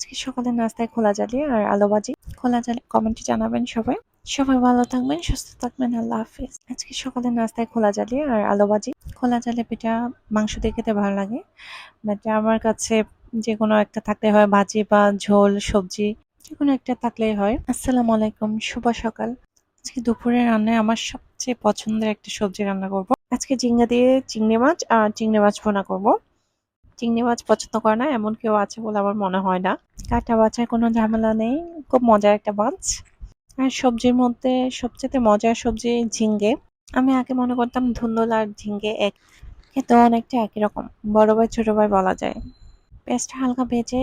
আজকে সকালের নাস্তায় খোলা জালি আর আলু ভাজি। খোলা জালি কমেন্টে জানাবেন সবাই। সবাই ভালো থাকবেন, সুস্থ থাকবেন। আল্লাহ হাফিজ। আজকে সকালের নাস্তায় খোলা জালি আর আলু ভাজি। খোলা জালি পিঠা মাংস দিয়ে খেতে ভালো লাগে, বাট আমার কাছে যে কোনো একটা থাকলে হয়, ভাজি বা ঝোল সবজি যে কোনো একটা থাকলেই হয়। আসসালামু আলাইকুম, শুভ সকাল। আজকে দুপুরে রান্নায় আমার সবচেয়ে পছন্দের একটা সবজি রান্না করব। আজকে ঝিঙ্গা দিয়ে চিংড়ি মাছ আর চিংড়ি মাছ ভুনা করব। চিংড়ি মাছ পছন্দ করে না এমন কেউ আছে বলে আমার মনে হয় না। কাটা বাছার কোনো ঝামেলা নেই, খুব মজার একটা মাছ। আর সবজির মধ্যে সবচেয়ে মজার সবজি ঝিঙ্গে। আমি আগে মনে করতাম ধুন্দুল আর ঝিঙ্গে এক, খেতে অনেকটা একই রকম, বড় ভাই ছোট ভাই বলা যায়। পেঁয়াজটা হালকা ভেজে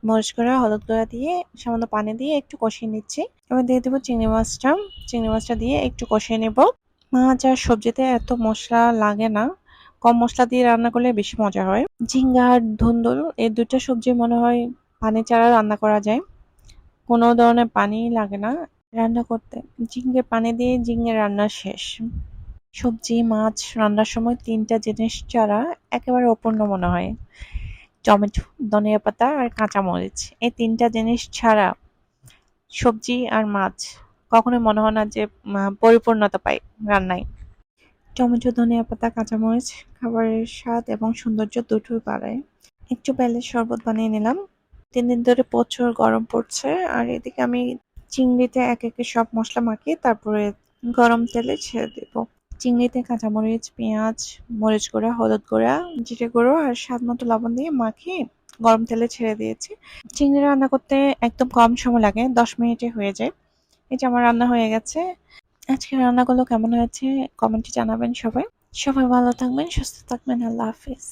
মরিচ গুঁড়া হলুদ গুঁড়া দিয়ে সামান্য পানি দিয়ে একটু কষিয়ে নিচ্ছি। এবার দিয়ে দেবো চিংড়ি মাছটা। চিংড়ি মাছটা দিয়ে একটু কষিয়ে নেব। মাছ আর সবজিতে এত মশলা লাগে না, কম মশলা দিয়ে রান্না করলে বেশি মজা হয়। ঝিঙ্গা আর ধুন্দুল এই দুটো সবজি মনে হয় পানি ছাড়া রান্না করা যায়, কোনো ধরনের পানি লাগে না রান্না করতে। ঝিঙ্গে পানি দিয়ে ঝিঙ্গে রান্না শেষ। সবজি মাছ রান্নার সময় তিনটা জিনিস ছাড়া একেবারে অপূর্ণ মনে হয়। টমেটো, ধনিয়া পাতা আর কাঁচামরিচ, এই তিনটা জিনিস ছাড়া সবজি আর মাছ কখনোই মনে হয় না যে পরিপূর্ণতা পাই রান্নায়। টমেটো, ধনিয়া পাতা, কাঁচামরিচ খাবারের স্বাদ এবং সৌন্দর্য দুটোই বাড়ায়। একটু বেলের শরবত বানিয়ে নিলাম। 3 দিন ধরে প্রচুর গরম পড়ছে, আর এদিকে আমি চিংড়িতে এক একে সব মশলা মাখিয়ে তারপরে গরম তেলে ছেড়ে দেব। চিংড়িতে কাঁচামরিচ, পেঁয়াজ, মরিচ গুঁড়া, হলুদ গুঁড়া, জিরে গুঁড়ো আর স্বাদ মতো লবণ দিয়ে মাখিয়ে গরম তেলে ছেড়ে দিয়েছি। চিংড়ি রান্না করতে একদম কম সময় লাগে, 10 মিনিটে হয়ে যায়। এই যে আমার রান্না হয়ে গেছে। আজকে রান্নাগুলো কেমন হয়েছে কমেন্টে জানাবেন সবাই। সবাই ভালো থাকবেন, সুস্থ থাকবেন। আল্লাহ হাফিজ।